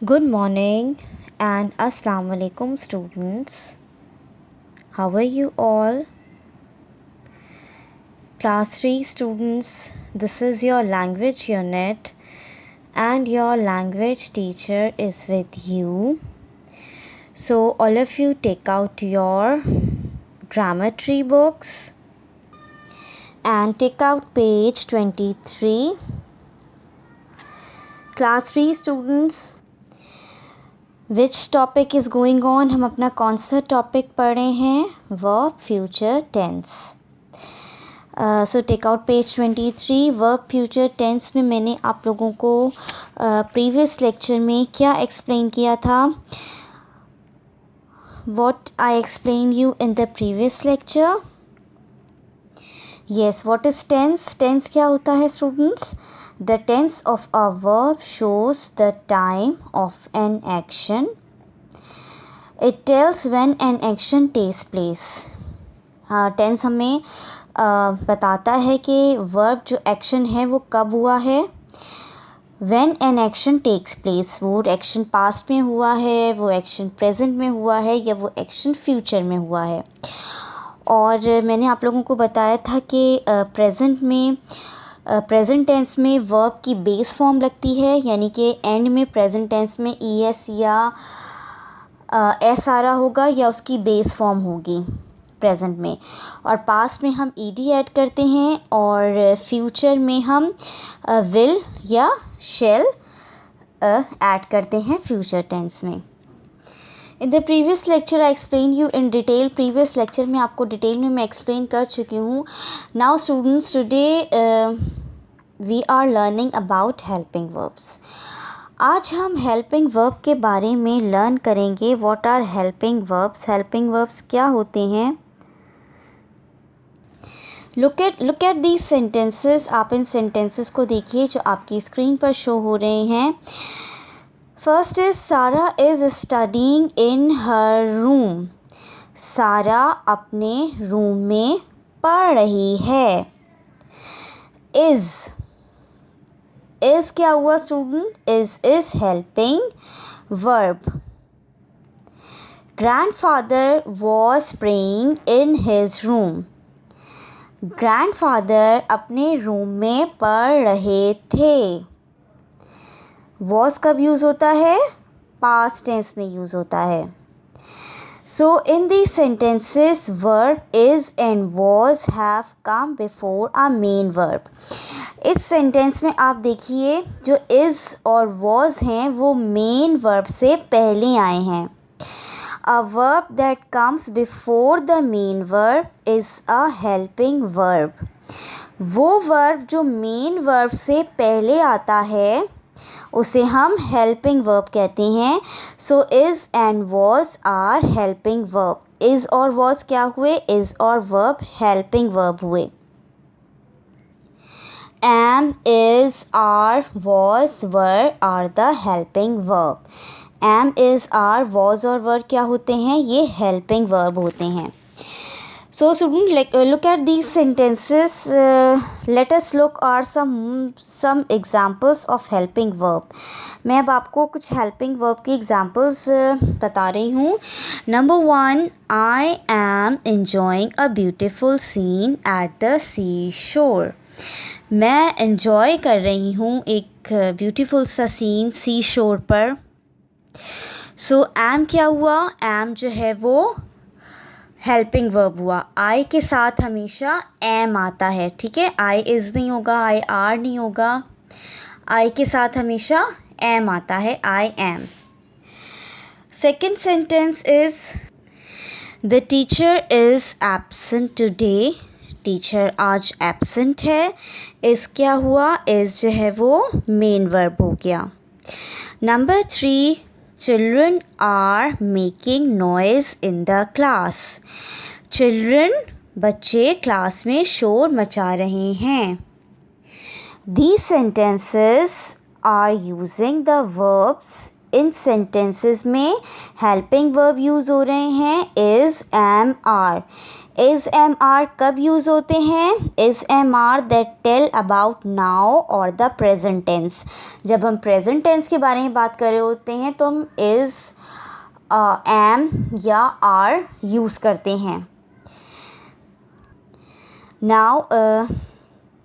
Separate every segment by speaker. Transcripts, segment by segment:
Speaker 1: Good morning and Assalamu alaikum students. How are you all? Class 3 students, this is your language unit and your language teacher is with you. So all of you take out your grammar tree books and take out page 23. Class 3 students, which topic is going on, हम अपना कौन सा topic पढ़ रहे हैं? Verb future tense. So take out page 23. Verb future tense में मैंने आप लोगों को प्रीवियस लेक्चर में क्या एक्सप्लेन किया था? What I explain you in the previous lecture? Yes, what is tense? Tense क्या होता है students? The tense of a verb shows the time of an action. It tells when an action takes place. Tense हमें बताता है कि verb जो action है वो कब हुआ है. When an action takes place, वो एक्शन पास्ट में हुआ है, वो एक्शन प्रेजेंट में हुआ है या वो एक्शन फ्यूचर में हुआ है. और मैंने आप लोगों को बताया था कि प्रेजेंट टेंस में वर्ब की बेस फॉर्म लगती है, यानी कि एंड में प्रेजेंट टेंस में ES या S आ रहा होगा या उसकी बेस फॉर्म होगी प्रेजेंट में. और पास्ट में हम ED ऐड करते हैं और फ्यूचर में हम विल या शेल ऐड करते हैं फ्यूचर टेंस में. In the previous lecture I explain you in detail. Previous lecture में आपको डिटेल में मैं एक्सप्लेन कर चुकी हूँ. Now students, today we are learning about helping verbs. आज हम हेल्पिंग वर्ब के बारे में लर्न करेंगे. What are helping verbs? Helping verbs क्या होते हैं? Look at these sentences. आप इन सेंटेंसेस को देखिए जो आपकी स्क्रीन पर शो हो रहे हैं. फर्स्ट इज सारा is studying in her room. सारा अपने रूम में पढ़ रही है. इज़ क्या हुआ student? Is helping verb. Grandfather was praying in his room. Grandfather अपने रूम में पढ़ रहे थे. वॉज कब यूज़ होता है? पास्ट टेंस में यूज़ होता है. So in these sentences verb is and was have come before a main verb. इस सेंटेंस में आप देखिए जो इज़ और वॉज हैं वो मेन वर्ब से पहले आए हैं. A verb that comes before the main verb is a helping verb. वो वर्ब जो मेन वर्ब से पहले आता है उसे हम हेल्पिंग वर्ब कहते हैं. So is and was are helping verb. Is और वॉज क्या हुए? इज़ और वर्ब हेल्पिंग वर्ब हुए. Am, is, are, was, were are the helping verb. Am, is, are, was और वर क्या होते हैं? ये हेल्पिंग वर्ब होते हैं. So student, look at these sentences. Let us look at some examples of helping verb. मैं अब आपको कुछ helping verb की examples बता रही हूँ. Number 1, I am enjoying a beautiful scene at the seashore. मैं enjoy कर रही हूँ एक beautiful सा scene seashore पर. So am क्या हुआ? am जो है वो हेल्पिंग वर्ब हुआ. आई के साथ हमेशा एम आता है, ठीक है. आई इज़ नहीं होगा, आई आर नहीं होगा. आई के साथ हमेशा एम आता है, I am. Second sentence is the teacher is absent today. Teacher आज एब्सेंट है. इज़ क्या हुआ? इज़ जो है वो मेन वर्ब हो गया. Number 3, Children are making noise in the class. Children, बच्चे क्लास में शोर मचा रहे हैं. These sentences are using the verbs. इन sentences में helping verb यूज़ हो रहे हैं is, am, are. Is am are कब यूज़ होते हैं? Is am are that tell about now और द प्रेजेंट टेंस। जब हम प्रेजेंट टेंस के बारे में बात कर रहे होते हैं तो हम इज़, एम या आर यूज़ करते हैं। Now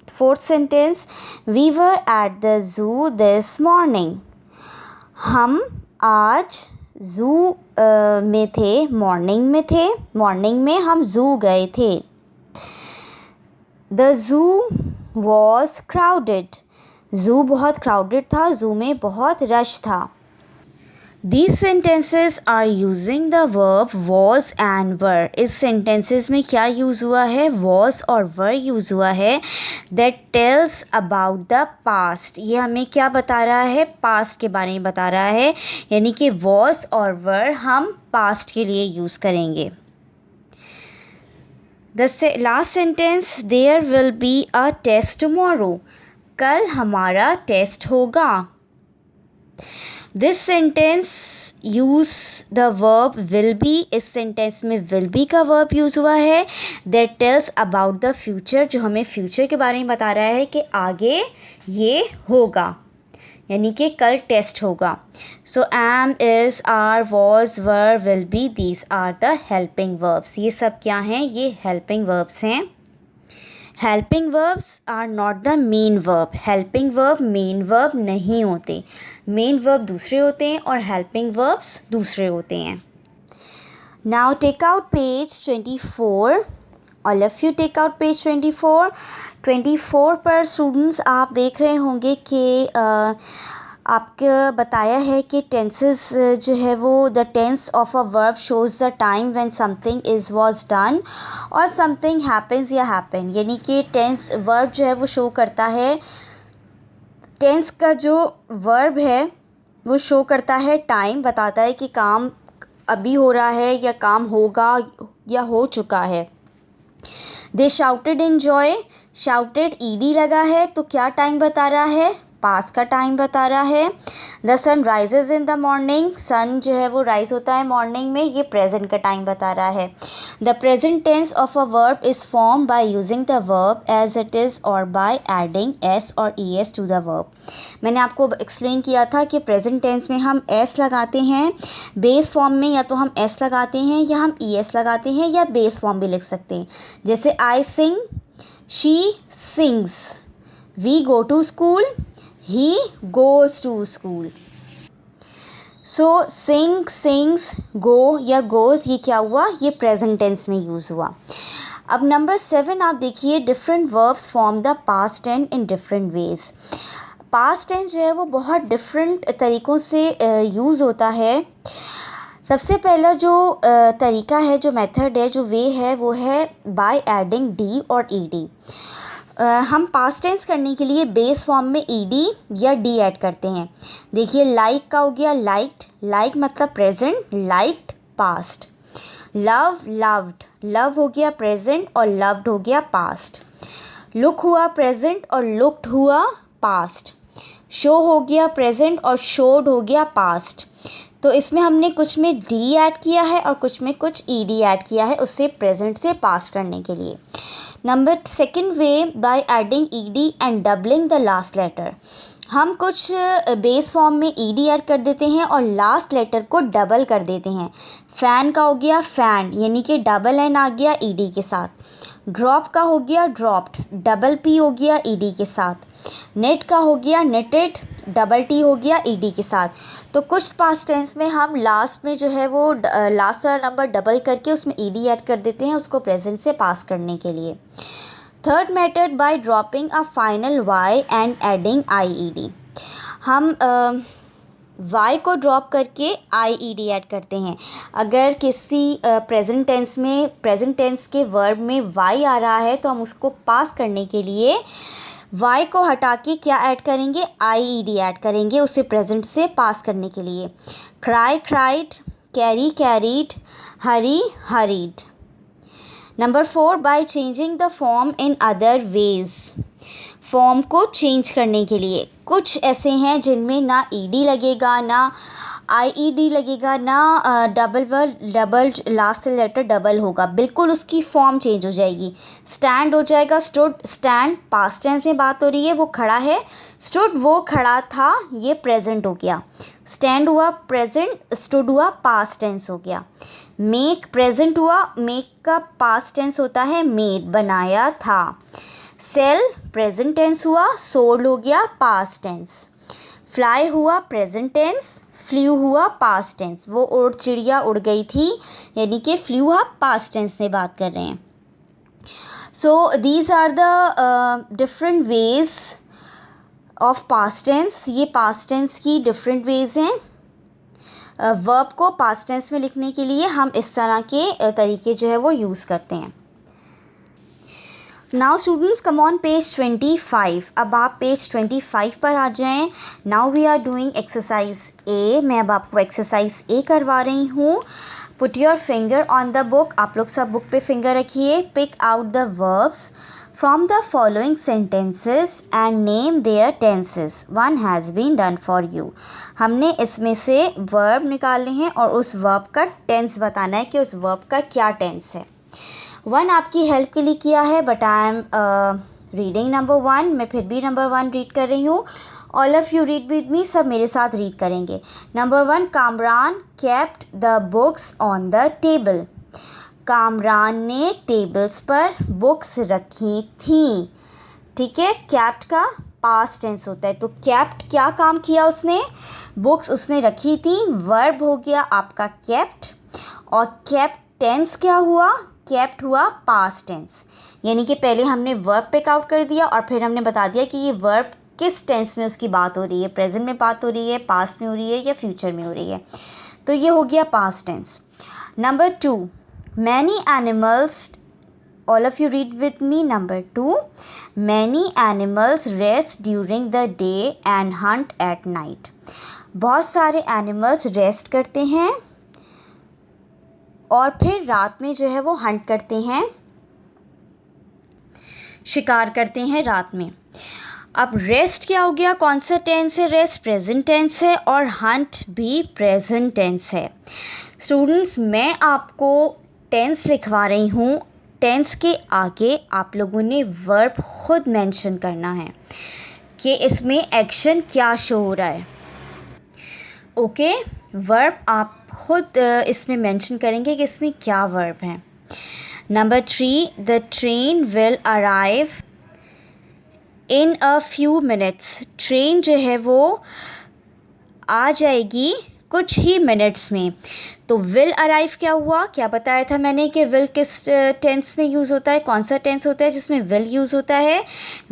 Speaker 1: fourth sentence, we were at the zoo this morning. हम आज ज़ू में थे, मॉर्निंग में हम ज़ू गए थे। The zoo was crowded. Zoo बहुत क्राउडेड था, ज़ू में बहुत रश था। These sentences are using the verb was and were। इस sentences में क्या यूज़ हुआ है? was और were यूज़ हुआ है। That tells about the past। ये हमें क्या बता रहा है? past के बारे में बता रहा है, यानी कि was और were हम past के लिए यूज़ करेंगे। The last sentence, there will be a test tomorrow। कल हमारा टेस्ट होगा। This sentence use the verb will be. इस सेंटेंस में विल बी का वर्ब यूज़ हुआ है। That tells about the future, जो हमें फ्यूचर के बारे में बता रहा है कि आगे ये होगा, यानी कि कल टेस्ट होगा। So am, is, are, was, were, will be, these are the helping verbs. ये सब क्या हैं? ये हेल्पिंग वर्ब्स हैं। Helping verbs are not the main verb. Helping verb main verb नहीं होते। मेन वर्ब दूसरे होते हैं और हेल्पिंग वर्ब्स दूसरे होते हैं। Now take out page 24। All of you take out page 24। 24 पर स्टूडेंट्स आप देख रहे होंगे कि आपको बताया है कि टेंसेस जो है वो the tense of a verb shows the time when something is was done और समथिंग हैपन्स या हैपन, यानी कि टेंस वर्ब जो है वो शो करता है, टेंस का जो वर्ब है वो शो करता है टाइम, बताता है कि काम अभी हो रहा है या काम होगा या हो चुका है। They shouted in joy. Shouted ED लगा है तो क्या टाइम बता रहा है? पास का टाइम बता रहा है। The sun rises in the morning. Sun जो है वो राइज होता है मॉर्निंग में, ये प्रेजेंट का टाइम बता रहा है। The present tense of a verb is form by using the verb as it is और बाय एडिंग एस और e s to the verb. मैंने आपको एक्सप्लेन किया था कि प्रेजेंट टेंस में हम एस लगाते हैं बेस फॉर्म में, या तो हम एस लगाते हैं या हम ई एस लगाते हैं या बेस फॉर्म भी लिख सकते हैं। जैसे I sing, she sings, we go to school, he goes to school। So sing, sings, go या goes, ये क्या हुआ? ये प्रेजेंट टेंस में यूज़ हुआ। अब नंबर 7 आप देखिए, different verbs form the past tense in different ways. Past tense जो है वो बहुत डिफरेंट तरीक़ों से यूज़ होता है। सबसे पहला जो तरीका है, जो मेथड है, जो वे है, वो है बाय एडिंग डी और ई डी। हम पास्ट टेंस करने के लिए बेस फॉर्म में ईडी या डी ऐड करते हैं। देखिए, लाइक का हो गया लाइक्ड, लाइक मतलब present, liked past. Love, loved, love हो गया प्रेजेंट और लव्ड हो गया पास्ट। लुक हुआ प्रेजेंट और लुक्ड हुआ पास्ट। शो हो गया प्रेजेंट और शोड हो गया पास्ट। तो इसमें हमने कुछ में डी ऐड किया है और कुछ में कुछ ईडी ऐड किया है, उससे प्रेजेंट से पास्ट करने के लिए। Number second way, by adding e d and doubling the last letter. हम कुछ बेस फॉर्म में ईडी ऐड कर देते हैं और लास्ट लेटर को डबल कर देते हैं। फ़ैन का हो गया फैन, यानी कि डबल एन आ गया ईडी के साथ। ड्रॉप का हो गया ड्रॉप्ड, डबल पी हो गया ईडी के साथ। नेट का हो गया नेटेड, डबल टी हो गया ईडी के साथ। तो कुछ पास्ट टेंस में हम लास्ट में जो है वो लास्ट वाला नंबर डबल करके उसमें ईडी ऐड कर देते हैं, उसको प्रेजेंट से पास करने के लिए। Third method, by dropping a final y and adding i e d. हम वाई को ड्रॉप करके आई ई डी ऐड करते हैं। अगर किसी प्रेजेंट टेंस में, प्रेजेंट टेंस के वर्ब में वाई आ रहा है तो हम उसको पास करने के लिए वाई को हटा के क्या ऐड करेंगे? आई ई डी ऐड करेंगे, उसे प्रेजेंट से पास करने के लिए। Cry cried, carry carried, Hari hurried. Number 4, by changing the form in other ways. Form को चेंज करने के लिए कुछ ऐसे हैं जिनमें ना ईडी लगेगा, ना IED लगेगा ना, डबल लास्ट से लेटर डबल होगा, बिल्कुल उसकी फॉर्म चेंज हो जाएगी। स्टैंड हो जाएगा स्टूड, स्टैंड पास्ट टेंस में बात हो रही है, वो खड़ा है। स्टूड वो खड़ा था, ये प्रेजेंट हो गया। स्टैंड हुआ प्रेजेंट, स्टूड हुआ पास्ट टेंस हो गया। मेक प्रेजेंट हुआ, मेक का पास्ट टेंस होता है मेड, बनाया था। सेल प्रेजेंट टेंस हुआ, सोल्ड हो गया पास्ट टेंस। फ्लाई हुआ प्रेजेंट टेंस, फ्लू हुआ पास्ट टेंस, वो चिड़िया उड़ गई थी, यानी कि फ्लू हुआ पास्ट टेंस में बात कर रहे हैं। So these are the different ways of past tense. ये पास्ट टेंस की डिफरेंट वेज हैं। वर्ब को पास्ट टेंस में लिखने के लिए हम इस तरह के तरीके जो है वो यूज़ करते हैं। Now students come on page 25। अब आप पेज 25 पर आ जाएं। Now we are doing exercise A. मैं अब आपको एक्सरसाइज ए करवा रही हूँ। Put your finger on the book. आप लोग सब बुक पे फिंगर रखिए। Pick out the verbs from the following sentences and name their tenses. One has been done for you. हमने इसमें से वर्ब निकालने हैं और उस वर्ब का टेंस बताना है कि उस वर्ब का क्या टेंस है। वन आपकी हेल्प के लिए किया है, but I am reading number 1। मैं फिर भी नंबर 1 रीड कर रही हूँ। All of you read with me. सब मेरे साथ रीड करेंगे। Number 1, Kamran kept the books on the table. Kamran ने टेबल्स पर बुक्स रखी थी। ठीक है, कैप्ट का पास्ट टेंस होता है, तो कैप्ट क्या काम किया उसने, बुक्स उसने रखी थी। वर्ब हो गया आपका केप्ट, और केप्ट टेंस क्या हुआ, केप्ट हुआ पास्ट टेंस। यानी कि पहले हमने वर्ब पिक आउट कर दिया और फिर हमने बता दिया कि ये वर्ब किस टेंस में उसकी बात हो रही है, प्रेजेंट में बात हो रही है, पास्ट में हो रही है या फ्यूचर में हो रही है। तो ये हो गया past tense. Number 2, many animals. All of you read with me. Number 2, many animals rest during the day and hunt at night. बहुत सारे एनिमल्स रेस्ट करते हैं और फिर रात में जो है वो हंट करते हैं, शिकार करते हैं रात में। अब रेस्ट क्या हो गया, कौन सा टेंस है, रेस्ट प्रेजेंट टेंस है और हंट भी प्रेजेंट टेंस है। स्टूडेंट्स मैं आपको टेंस लिखवा रही हूँ, टेंस के आगे आप लोगों ने वर्ब खुद मेंशन करना है कि इसमें एक्शन क्या शो हो रहा है। ओके, वर्ब आप खुद इसमें मेंशन करेंगे कि इसमें क्या वर्ब है। Number 3, the train will arrive in a few minutes. Train जो है वो आ जाएगी कुछ ही मिनट्स में। तो विल अराइव क्या हुआ, क्या बताया था मैंने कि विल किस टेंस में यूज़ होता है, कौन सा टेंस होता है जिसमें विल यूज़ होता है।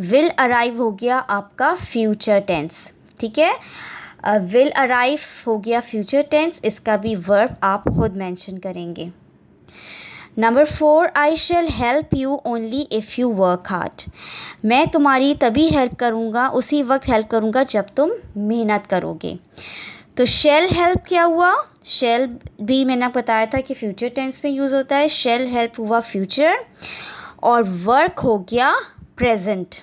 Speaker 1: विल अराइव हो गया आपका फ्यूचर टेंस। ठीक है, विल अराइव हो गया फ्यूचर टेंस, इसका भी वर्ब आप खुद मेंशन करेंगे। Number 4, I shell help you only if you work hard. मैं तुम्हारी तभी हेल्प करूँगा, उसी वक्त हेल्प करूँगा जब तुम मेहनत करोगे। तो शैल हेल्प क्या हुआ, शैल भी मैंने बताया था कि फ्यूचर टेंस में यूज़ होता है। शैल हेल्प हुआ फ्यूचर और वर्क हो गया प्रेजेंट।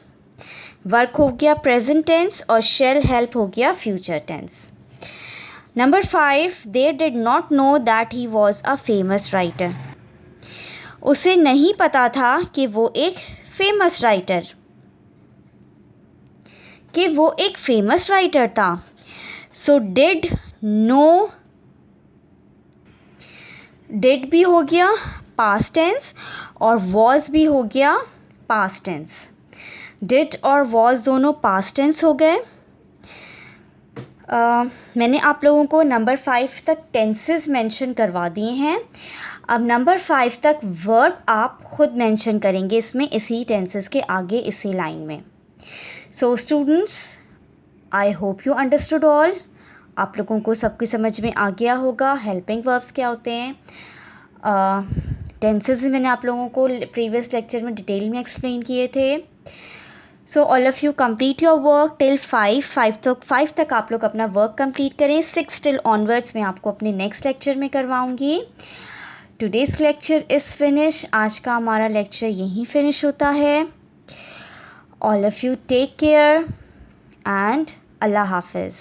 Speaker 1: वर्क हो गया प्रेजेंट टेंस और शैल हेल्प हो गया future tense. Number 5, they did not know that he was a famous writer. उसे नहीं पता था कि वो एक फेमस राइटर था। सो डिड नो, डिड भी हो गया पास्ट टेंस और वॉज भी हो गया पास्ट टेंस। डिड और वॉज दोनों पास्ट टेंस हो गए। मैंने आप लोगों को नंबर 5 तक टेंसेस मेंशन करवा दिए हैं। अब नंबर 5 तक वर्ब आप खुद मेंशन करेंगे इसमें, इसी टेंसेस के आगे इसी लाइन में। So students, I hope you understood all. आप लोगों को सब कुछ समझ में आ गया होगा। हेल्पिंग वर्ब्स क्या होते हैं, टेंसेस मैंने आप लोगों को प्रीवियस लेक्चर में डिटेल में एक्सप्लेन किए थे। So all of you complete your work till 5 तक आप लोग अपना वर्क कंप्लीट करें। 6 टिल ऑनवर्ड्स मैं आपको अपने नेक्स्ट लेक्चर में करवाऊँगी। Today's lecture is finish. आज का हमारा लेक्चर यहीं फिनिश होता है। All of you take care and अल्लाह हाफिज़।